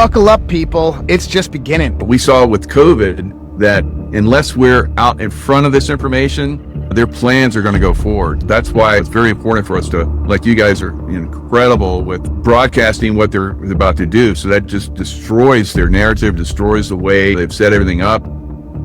buckle up, people. It's just beginning. We saw with COVID that unless we're out in front of this information, their plans are going to go forward. That's why it's very important for us to, like you guys are incredible with broadcasting what they're about to do. So that just destroys their narrative, destroys the way they've set everything up.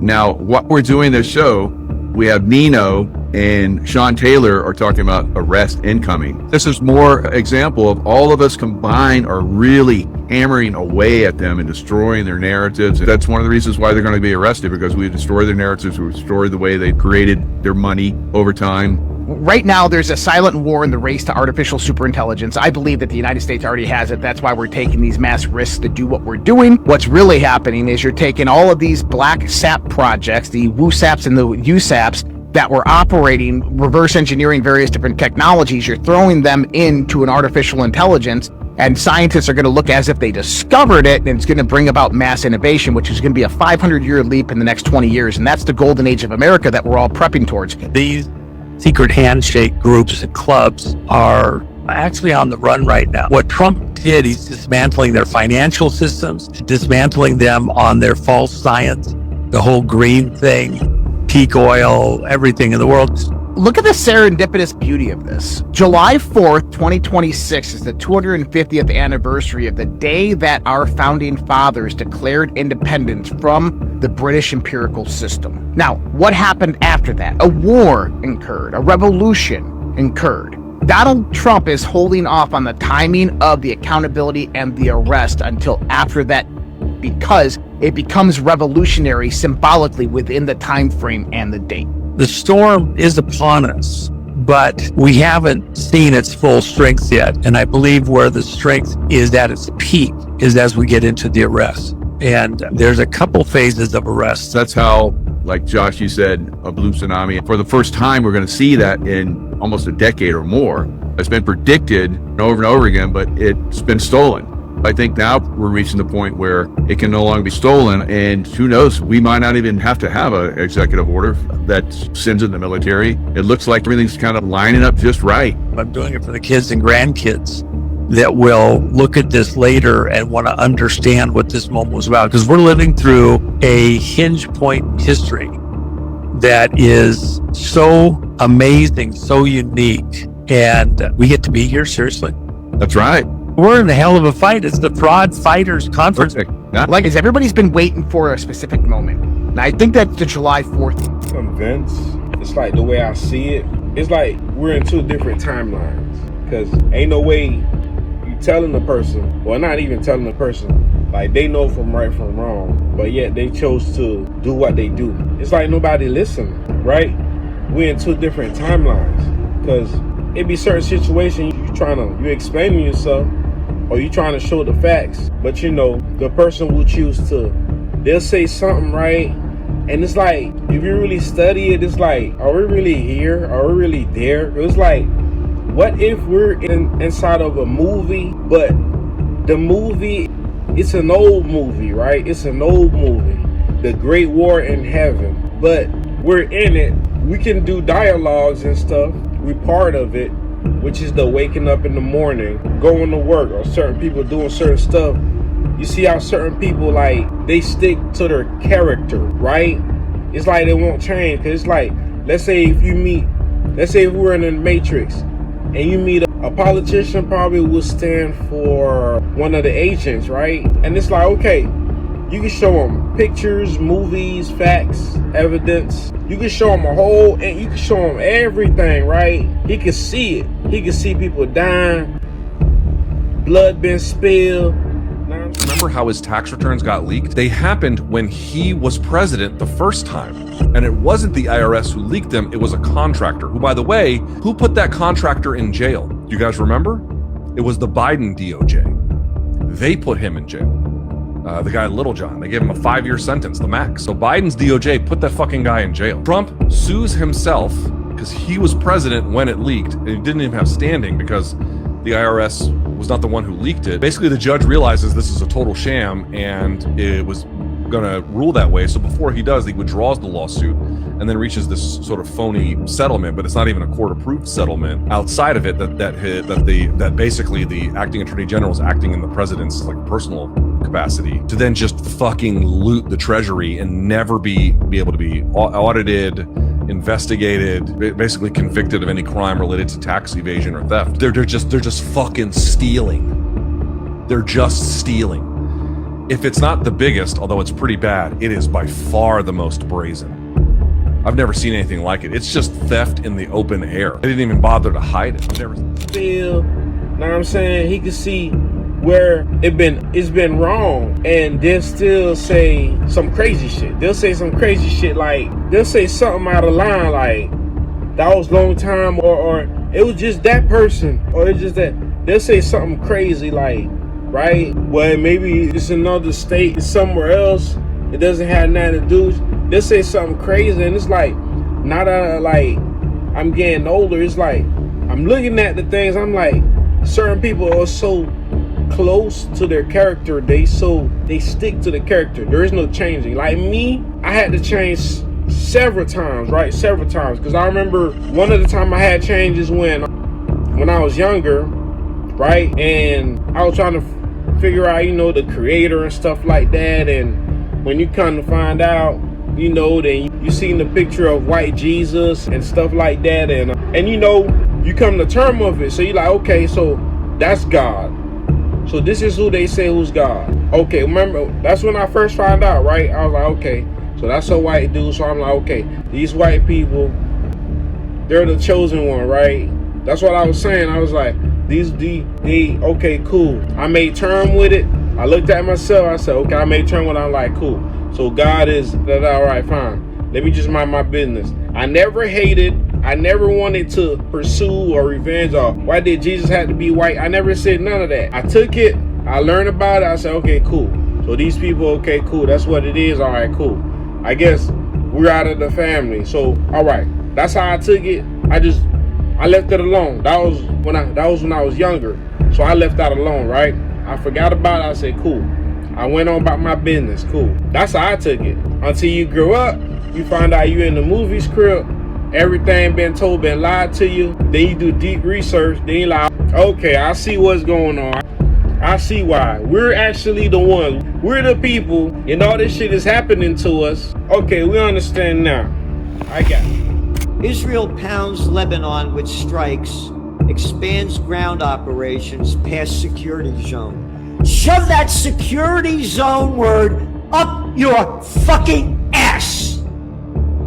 Now, what we're doing this show, we have Nino and Sean Taylor are talking about arrest incoming. This is more example of all of us combined are really hammering away at them and destroying their narratives. That's one of the reasons why they're going to be arrested, because we destroy their narratives, we destroy the way they created their money over time. Right now, there's a silent war in the race to artificial superintelligence. I believe that the United States already has it. That's why we're taking these mass risks to do what we're doing. What's really happening is you're taking all of these black SAP projects, the WooSAPs and the USAPs, that were operating, reverse engineering various different technologies. You're throwing them into an artificial intelligence, and scientists are going to look as if they discovered it, and it's going to bring about mass innovation, which is going to be a 500-year leap in the next 20 years. And that's the golden age of America that we're all prepping towards. These secret handshake groups and clubs are actually on the run right now. What Trump did, he's dismantling their financial systems, dismantling them on their false science, the whole green thing, peak oil, everything in the world. Look at the serendipitous beauty of this. July 4th, 2026 is the 250th anniversary of the day that our founding fathers declared independence from the British imperial system. Now, what happened after that? A war incurred, a revolution incurred. Donald Trump is holding off on the timing of the accountability and the arrest until after that, because it becomes revolutionary symbolically within the time frame and the date. The storm is upon us, but we haven't seen its full strength yet. And I believe where the strength is at its peak is as we get into the arrest. And there's a couple phases of arrest. That's how, like Josh, you said, a blue tsunami. For the first time, we're going to see that in almost a decade or more. It's been predicted over and over again, but it's been stolen. I think now we're reaching the point where it can no longer be stolen, and who knows, we might not even have to have an executive order that sends in the military. It looks like everything's kind of lining up just right. I'm doing it for the kids and grandkids that will look at this later and want to understand what this moment was about, because we're living through a hinge point in history that is so amazing, so unique, and we get to be here, seriously. That's right. We're in a hell of a fight. It's the Fraud Fighters Conference. Like, as everybody's been waiting for a specific moment. And I think that's the July 4th. Convinced. It's like the way I see it. It's like we're in two different timelines. Because ain't no way you telling the person, well, not even telling the person, like they know from right from wrong, but yet they chose to do what they do. It's like nobody listened, right? We're in two different timelines. Because it be certain situations you explaining yourself, or you trying to show the facts, but the person will choose to, they'll say something, right? And it's like, if you really study it, it's like, are we really here? Are we really there? It's like, what if we're inside of a movie, but the movie, it's an old movie, right? It's an old movie, The Great War in Heaven, but we're in it. We can do dialogues and stuff. We're part of it, which is the waking up in the morning, going to work, or certain people doing certain stuff. You see how certain people, like, they stick to their character, right? It's like they won't change. Because it's like, let's say if we're in the Matrix and you meet a politician, probably will stand for one of the agents, right? And it's like, okay, you can show them pictures, movies, facts, evidence. You can show them and you can show them everything, right? He can see it. He can see people dying, blood being spilled. Remember how his tax returns got leaked? They happened when he was president the first time. And it wasn't the IRS who leaked them, it was a contractor, who, by the way, who put that contractor in jail? Do you guys remember? It was the Biden DOJ. They put him in jail. The guy Little John, they gave him a 5-year sentence, the max. So Biden's DOJ put that fucking guy in jail. Trump sues himself because he was president when it leaked, and he didn't even have standing because the IRS was not the one who leaked it. Basically, the judge realizes this is a total sham, and it was gonna rule that way. So before he does, he withdraws the lawsuit and then reaches this sort of phony settlement, but it's not even a court-approved settlement. Outside of it, that basically the acting attorney general is acting in the president's like personal capacity to then just fucking loot the treasury and never be able to be audited, investigated, basically convicted of any crime related to tax evasion or theft. They're just fucking stealing. They're just stealing. If it's not the biggest, although it's pretty bad, it is by far the most brazen. I've never seen anything like it. It's just theft in the open air. They didn't even bother to hide it. I've never Feel, know what I'm saying? He can see where it's been wrong, and they'll still say some crazy shit. They'll say some crazy shit, like they'll say something out of line, like that was long time, or it was just that person, or it's just that. They'll say something crazy, like, right? Well, maybe it's another state, it's somewhere else. It doesn't have nothing to do. They'll say something crazy, and it's like, not like I'm getting older. It's like I'm looking at the things. I'm like, certain people are so close to their character. They stick to the character. There is no changing. Like me, I had to change several times, right? Several times, because I remember one of the time I had changes when I was younger, right? And I was trying to figure out, the creator and stuff like that. And when you come to find out, then you seen the picture of white Jesus and stuff like that, and you come to terms with it. So you're like, okay, so that's God. So this is who they say who's God. Okay, remember, that's when I first found out, right? I was like, okay, so that's a white dude. So I'm like, okay, these white people, they're the chosen one, right? That's what I was saying. I was like, okay, cool. I made term with it. I looked at myself. I said, okay, I made term with it. I'm like, cool. So God is that. All right, fine. Let me just mind my business. I never hated. I never wanted to pursue or revenge or why did Jesus have to be white. I never said none of that. I took it. I learned about it. I said, okay, cool. So these people, okay, cool. That's what it is. All right, cool. I guess we're out of the family. So, all right. That's how I took it. I left it alone. That was when I was younger. So I left that alone, right? I forgot about it. I said, cool. I went on about my business. Cool. That's how I took it. Until you grow up, you find out you in the movie script. Everything been told, been lied to you. Then you do deep research. Then you're like, okay, I see what's going on. I see why. We're actually the ones. We're the people. And all this shit is happening to us. Okay, we understand now. I got it. Israel pounds Lebanon with strikes, expands ground operations past security zone. Shove that security zone word up your fucking ass.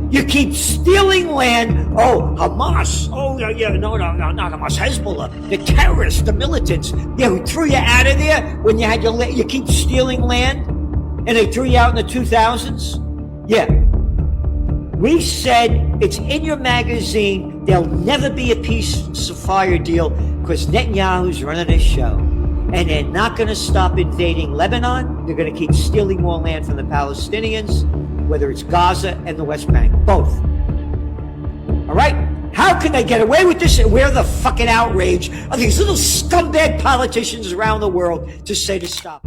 You keep stealing land. Oh, Hamas. Oh, yeah, no, not Hamas. Hezbollah, the terrorists, the militants. Yeah, we threw you out of there when you had you keep stealing land, and they threw you out in the 2000s. Yeah. We said it's in your magazine. There'll never be a ceasefire deal because Netanyahu's running this show. And they're not going to stop invading Lebanon. They're going to keep stealing more land from the Palestinians, whether it's Gaza and the West Bank, both. All right? How can they get away with this? And where the fucking outrage of these little scumbag politicians around the world to say to stop?